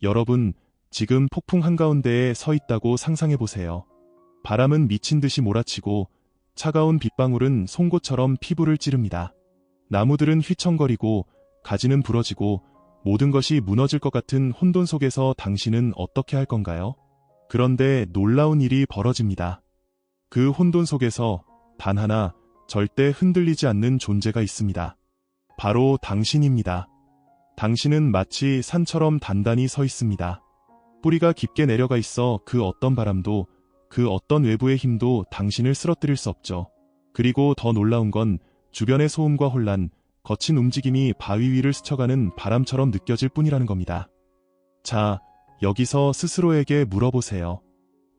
여러분, 지금 폭풍 한가운데에 서 있다고 상상해보세요. 바람은 미친 듯이 몰아치고 차가운 빗방울은 송곳처럼 피부를 찌릅니다. 나무들은 휘청거리고 가지는 부러지고 모든 것이 무너질 것 같은 혼돈 속에서 당신은 어떻게 할 건가요? 그런데 놀라운 일이 벌어집니다. 그 혼돈 속에서 단 하나 절대 흔들리지 않는 존재가 있습니다. 바로 당신입니다. 당신은 마치 산처럼 단단히 서 있습니다. 뿌리가 깊게 내려가 있어 그 어떤 바람도, 그 어떤 외부의 힘도 당신을 쓰러뜨릴 수 없죠. 그리고 더 놀라운 건 주변의 소음과 혼란, 거친 움직임이 바위 위를 스쳐가는 바람처럼 느껴질 뿐이라는 겁니다. 자, 여기서 스스로에게 물어보세요.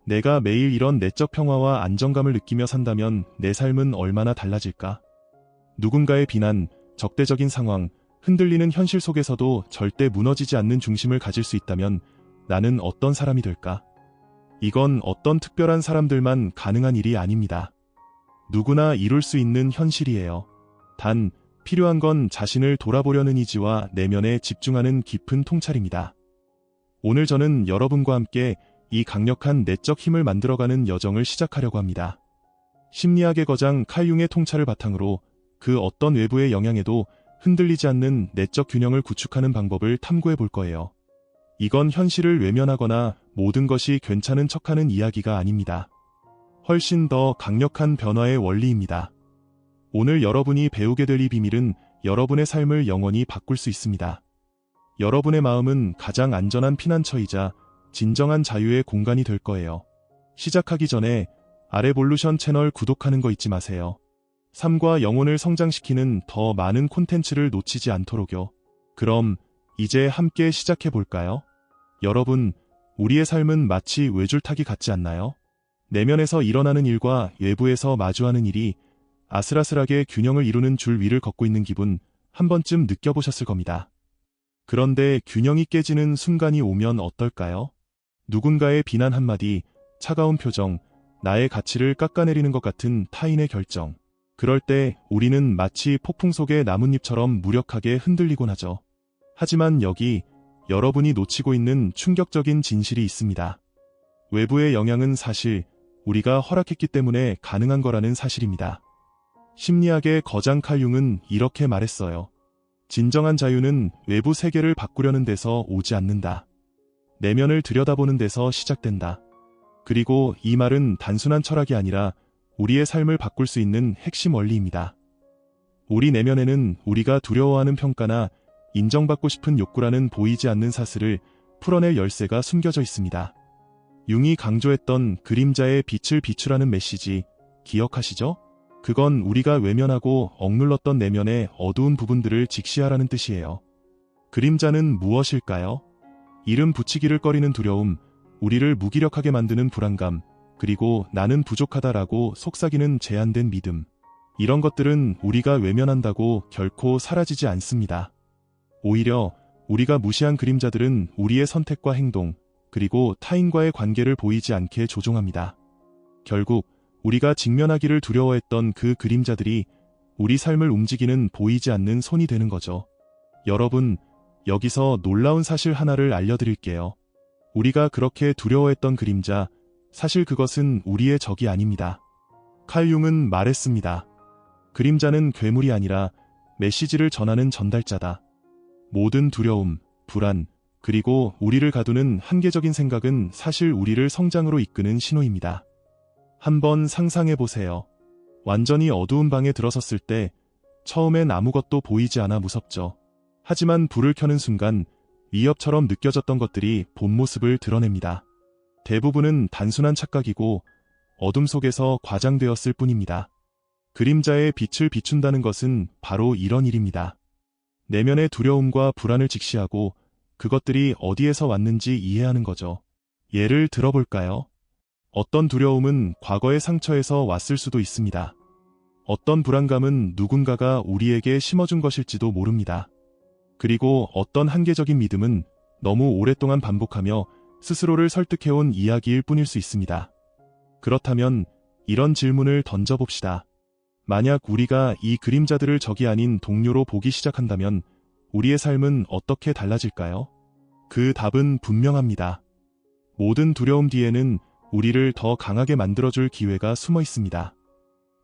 내가 매일 이런 내적 평화와 안정감을 느끼며 산다면 내 삶은 얼마나 달라질까? 누군가의 비난, 적대적인 상황, 흔들리는 현실 속에서도 절대 무너지지 않는 중심을 가질 수 있다면 나는 어떤 사람이 될까? 이건 어떤 특별한 사람들만 가능한 일이 아닙니다. 누구나 이룰 수 있는 현실이에요. 단, 필요한 건 자신을 돌아보려는 의지와 내면에 집중하는 깊은 통찰입니다. 오늘 저는 여러분과 함께 이 강력한 내적 힘을 만들어가는 여정을 시작하려고 합니다. 심리학의 거장 칼 융의 통찰을 바탕으로 그 어떤 외부의 영향에도 흔들리지 않는 내적 균형을 구축하는 방법을 탐구해 볼 거예요. 이건 현실을 외면하거나 모든 것이 괜찮은 척하는 이야기가 아닙니다. 훨씬 더 강력한 변화의 원리입니다. 오늘 여러분이 배우게 될 이 비밀은 여러분의 삶을 영원히 바꿀 수 있습니다. 여러분의 마음은 가장 안전한 피난처이자 진정한 자유의 공간이 될 거예요. 시작하기 전에 아레볼루션 채널 구독하는 거 잊지 마세요. 삶과 영혼을 성장시키는 더 많은 콘텐츠를 놓치지 않도록요. 그럼 이제 함께 시작해 볼까요? 여러분, 우리의 삶은 마치 외줄타기 같지 않나요? 내면에서 일어나는 일과 외부에서 마주하는 일이 아슬아슬하게 균형을 이루는 줄 위를 걷고 있는 기분 한 번쯤 느껴보셨을 겁니다. 그런데 균형이 깨지는 순간이 오면 어떨까요? 누군가의 비난 한마디, 차가운 표정, 나의 가치를 깎아내리는 것 같은 타인의 결정. 그럴 때 우리는 마치 폭풍 속의 나뭇잎처럼 무력하게 흔들리곤 하죠. 하지만 여기 여러분이 놓치고 있는 충격적인 진실이 있습니다. 외부의 영향은 사실 우리가 허락했기 때문에 가능한 거라는 사실입니다. 심리학의 거장 칼 융은 이렇게 말했어요. 진정한 자유는 외부 세계를 바꾸려는 데서 오지 않는다. 내면을 들여다보는 데서 시작된다. 그리고 이 말은 단순한 철학이 아니라 우리의 삶을 바꿀 수 있는 핵심 원리입니다. 우리 내면에는 우리가 두려워하는 평가나 인정받고 싶은 욕구라는 보이지 않는 사슬을 풀어낼 열쇠가 숨겨져 있습니다. 융이 강조했던 그림자의 빛을 비추라는 메시지 기억하시죠? 그건 우리가 외면하고 억눌렀던 내면의 어두운 부분들을 직시하라는 뜻이에요. 그림자는 무엇일까요? 이름 붙이기를 꺼리는 두려움, 우리를 무기력하게 만드는 불안감, 그리고 나는 부족하다라고 속삭이는 제한된 믿음. 이런 것들은 우리가 외면한다고 결코 사라지지 않습니다. 오히려 우리가 무시한 그림자들은 우리의 선택과 행동, 그리고 타인과의 관계를 보이지 않게 조종합니다. 결국 우리가 직면하기를 두려워했던 그 그림자들이 우리 삶을 움직이는 보이지 않는 손이 되는 거죠. 여러분, 여기서 놀라운 사실 하나를 알려드릴게요. 우리가 그렇게 두려워했던 그림자, 사실 그것은 우리의 적이 아닙니다. 칼 융은 말했습니다. 그림자는 괴물이 아니라 메시지를 전하는 전달자다. 모든 두려움, 불안, 그리고 우리를 가두는 한계적인 생각은 사실 우리를 성장으로 이끄는 신호입니다. 한번 상상해보세요. 완전히 어두운 방에 들어섰을 때 처음엔 아무것도 보이지 않아 무섭죠. 하지만 불을 켜는 순간 위협처럼 느껴졌던 것들이 본 모습을 드러냅니다. 대부분은 단순한 착각이고 어둠 속에서 과장되었을 뿐입니다. 그림자의 빛을 비춘다는 것은 바로 이런 일입니다. 내면의 두려움과 불안을 직시하고 그것들이 어디에서 왔는지 이해하는 거죠. 예를 들어볼까요? 어떤 두려움은 과거의 상처에서 왔을 수도 있습니다. 어떤 불안감은 누군가가 우리에게 심어준 것일지도 모릅니다. 그리고 어떤 한계적인 믿음은 너무 오랫동안 반복하며 스스로를 설득해온 이야기일 뿐일 수 있습니다. 그렇다면 이런 질문을 던져봅시다. 만약 우리가 이 그림자들을 적이 아닌 동료로 보기 시작한다면 우리의 삶은 어떻게 달라질까요? 그 답은 분명합니다. 모든 두려움 뒤에는 우리를 더 강하게 만들어줄 기회가 숨어 있습니다.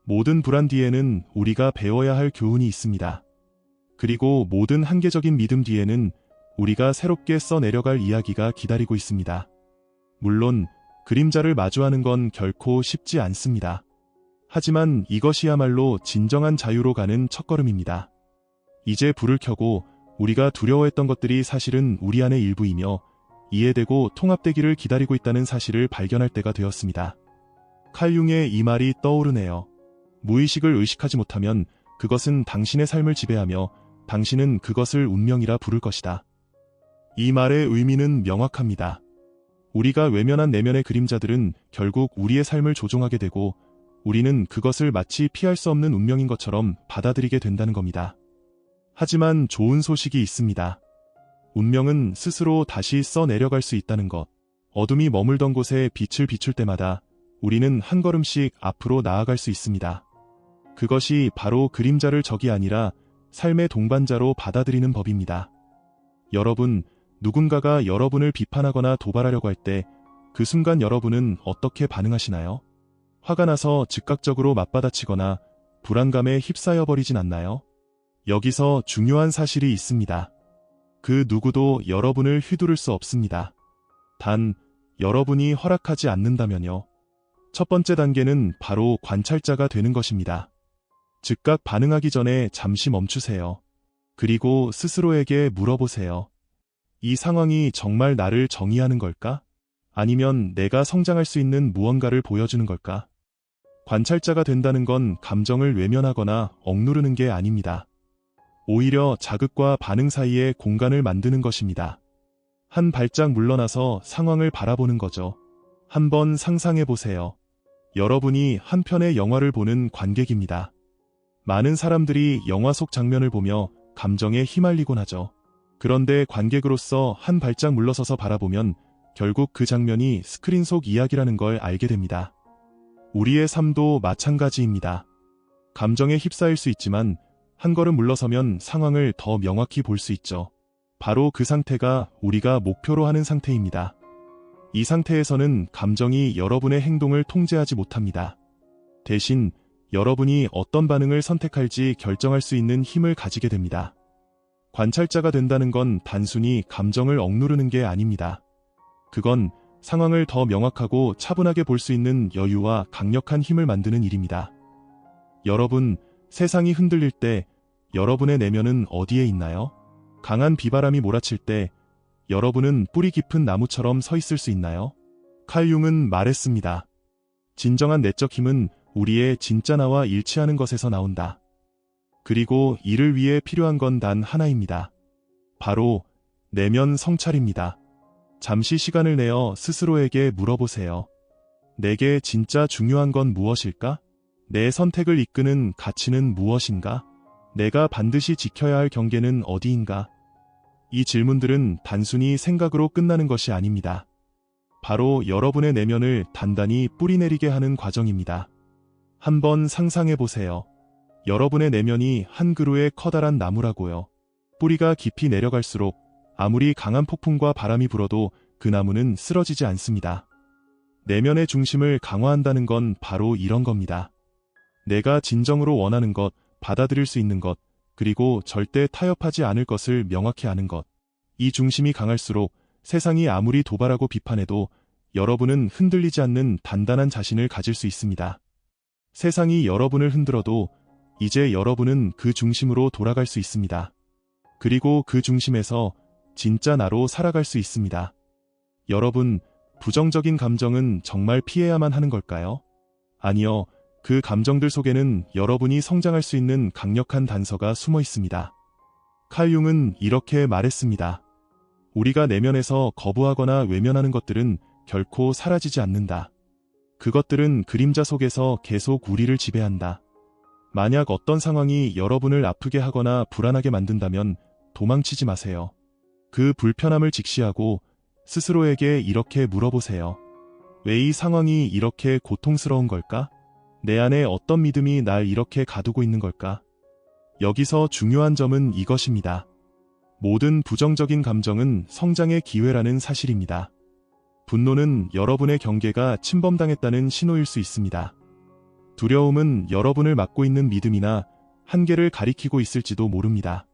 모든 불안 뒤에는 우리가 배워야 할 교훈이 있습니다. 그리고 모든 한계적인 믿음 뒤에는 우리가 새롭게 써내려갈 이야기가 기다리고 있습니다. 물론 그림자를 마주하는 건 결코 쉽지 않습니다. 하지만 이것이야말로 진정한 자유로 가는 첫걸음입니다. 이제 불을 켜고 우리가 두려워했던 것들이 사실은 우리 안의 일부이며 이해되고 통합되기를 기다리고 있다는 사실을 발견할 때가 되었습니다. 칼 융의 이 말이 떠오르네요. 무의식을 의식하지 못하면 그것은 당신의 삶을 지배하며 당신은 그것을 운명이라 부를 것이다. 이 말의 의미는 명확합니다. 우리가 외면한 내면의 그림자들은 결국 우리의 삶을 조종하게 되고 우리는 그것을 마치 피할 수 없는 운명인 것처럼 받아들이게 된다는 겁니다. 하지만 좋은 소식이 있습니다. 운명은 스스로 다시 써내려갈 수 있다는 것. 어둠이 머물던 곳에 빛을 비출 때마다 우리는 한 걸음씩 앞으로 나아갈 수 있습니다. 그것이 바로 그림자를 적이 아니라 삶의 동반자로 받아들이는 법입니다. 여러분, 누군가가 여러분을 비판하거나 도발하려고 할 때 그 순간 여러분은 어떻게 반응하시나요? 화가 나서 즉각적으로 맞받아치거나 불안감에 휩싸여 버리진 않나요? 여기서 중요한 사실이 있습니다. 그 누구도 여러분을 휘두를 수 없습니다. 단, 여러분이 허락하지 않는다면요. 첫 번째 단계는 바로 관찰자가 되는 것입니다. 즉각 반응하기 전에 잠시 멈추세요. 그리고 스스로에게 물어보세요. 이 상황이 정말 나를 정의하는 걸까? 아니면 내가 성장할 수 있는 무언가를 보여주는 걸까? 관찰자가 된다는 건 감정을 외면하거나 억누르는 게 아닙니다. 오히려 자극과 반응 사이에 공간을 만드는 것입니다. 한 발짝 물러나서 상황을 바라보는 거죠. 한번 상상해 보세요. 여러분이 한 편의 영화를 보는 관객입니다. 많은 사람들이 영화 속 장면을 보며 감정에 휘말리곤 하죠. 그런데 관객으로서 한 발짝 물러서서 바라보면 결국 그 장면이 스크린 속 이야기라는 걸 알게 됩니다. 우리의 삶도 마찬가지입니다. 감정에 휩싸일 수 있지만 한 걸음 물러서면 상황을 더 명확히 볼 수 있죠. 바로 그 상태가 우리가 목표로 하는 상태입니다. 이 상태에서는 감정이 여러분의 행동을 통제하지 못합니다. 대신 여러분이 어떤 반응을 선택할지 결정할 수 있는 힘을 가지게 됩니다. 관찰자가 된다는 건 단순히 감정을 억누르는 게 아닙니다. 그건 상황을 더 명확하고 차분하게 볼 수 있는 여유와 강력한 힘을 만드는 일입니다. 여러분, 세상이 흔들릴 때 여러분의 내면은 어디에 있나요? 강한 비바람이 몰아칠 때 여러분은 뿌리 깊은 나무처럼 서 있을 수 있나요? 칼 융은 말했습니다. 진정한 내적 힘은 우리의 진짜 나와 일치하는 것에서 나온다. 그리고 이를 위해 필요한 건 단 하나입니다. 바로 내면 성찰입니다. 잠시 시간을 내어 스스로에게 물어보세요. 내게 진짜 중요한 건 무엇일까? 내 선택을 이끄는 가치는 무엇인가? 내가 반드시 지켜야 할 경계는 어디인가? 이 질문들은 단순히 생각으로 끝나는 것이 아닙니다. 바로 여러분의 내면을 단단히 뿌리내리게 하는 과정입니다. 한번 상상해 보세요. 여러분의 내면이 한 그루의 커다란 나무라고요. 뿌리가 깊이 내려갈수록 아무리 강한 폭풍과 바람이 불어도 그 나무는 쓰러지지 않습니다. 내면의 중심을 강화한다는 건 바로 이런 겁니다. 내가 진정으로 원하는 것, 받아들일 수 있는 것, 그리고 절대 타협하지 않을 것을 명확히 아는 것. 이 중심이 강할수록 세상이 아무리 도발하고 비판해도 여러분은 흔들리지 않는 단단한 자신을 가질 수 있습니다. 세상이 여러분을 흔들어도 이제 여러분은 그 중심으로 돌아갈 수 있습니다. 그리고 그 중심에서 진짜 나로 살아갈 수 있습니다. 여러분, 부정적인 감정은 정말 피해야만 하는 걸까요? 아니요. 그 감정들 속에는 여러분이 성장할 수 있는 강력한 단서가 숨어 있습니다. 칼 융은 이렇게 말했습니다. 우리가 내면에서 거부하거나 외면하는 것들은 결코 사라지지 않는다. 그것들은 그림자 속에서 계속 우리를 지배한다. 만약 어떤 상황이 여러분을 아프게 하거나 불안하게 만든다면 도망치지 마세요. 그 불편함을 직시하고 스스로에게 이렇게 물어보세요. 왜 이 상황이 이렇게 고통스러운 걸까? 내 안에 어떤 믿음이 날 이렇게 가두고 있는 걸까? 여기서 중요한 점은 이것입니다. 모든 부정적인 감정은 성장의 기회라는 사실입니다. 분노는 여러분의 경계가 침범당했다는 신호일 수 있습니다. 두려움은 여러분을 막고 있는 믿음이나 한계를 가리키고 있을지도 모릅니다.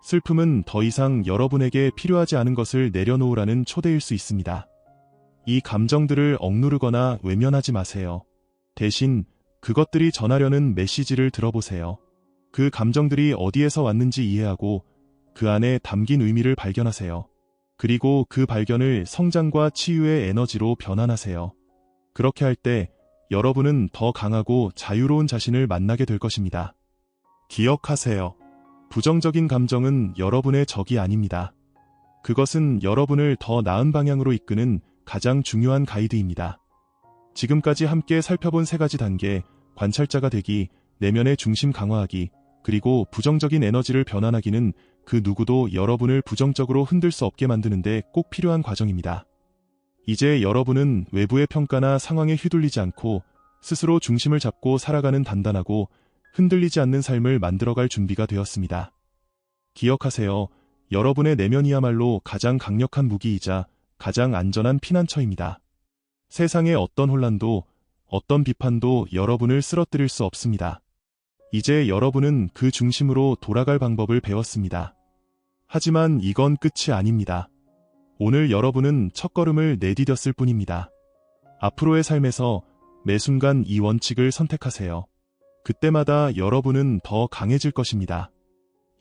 슬픔은 더 이상 여러분에게 필요하지 않은 것을 내려놓으라는 초대일 수 있습니다. 이 감정들을 억누르거나 외면하지 마세요. 대신 그것들이 전하려는 메시지를 들어보세요. 그 감정들이 어디에서 왔는지 이해하고 그 안에 담긴 의미를 발견하세요. 그리고 그 발견을 성장과 치유의 에너지로 변환하세요. 그렇게 할 때 여러분은 더 강하고 자유로운 자신을 만나게 될 것입니다. 기억하세요. 부정적인 감정은 여러분의 적이 아닙니다. 그것은 여러분을 더 나은 방향으로 이끄는 가장 중요한 가이드입니다. 지금까지 함께 살펴본 3가지 단계, 관찰자가 되기, 내면의 중심 강화하기, 그리고 부정적인 에너지를 변환하기는 그 누구도 여러분을 부정적으로 흔들 수 없게 만드는데 꼭 필요한 과정입니다. 이제 여러분은 외부의 평가나 상황에 휘둘리지 않고 스스로 중심을 잡고 살아가는 단단하고 흔들리지 않는 삶을 만들어갈 준비가 되었습니다. 기억하세요. 여러분의 내면이야말로 가장 강력한 무기이자 가장 안전한 피난처입니다. 세상의 어떤 혼란도, 어떤 비판도 여러분을 쓰러뜨릴 수 없습니다. 이제 여러분은 그 중심으로 돌아갈 방법을 배웠습니다. 하지만 이건 끝이 아닙니다. 오늘 여러분은 첫걸음을 내디뎠을 뿐입니다. 앞으로의 삶에서 매 순간 이 원칙을 선택하세요. 그때마다 여러분은 더 강해질 것입니다.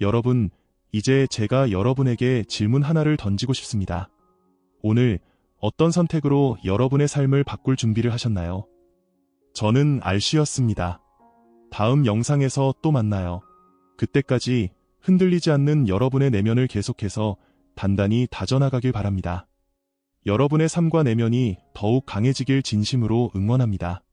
여러분, 이제 제가 여러분에게 질문 하나를 던지고 싶습니다. 오늘 어떤 선택으로 여러분의 삶을 바꿀 준비를 하셨나요? 저는 알씨였습니다. 다음 영상에서 또 만나요. 그때까지 흔들리지 않는 여러분의 내면을 계속해서 단단히 다져나가길 바랍니다. 여러분의 삶과 내면이 더욱 강해지길 진심으로 응원합니다.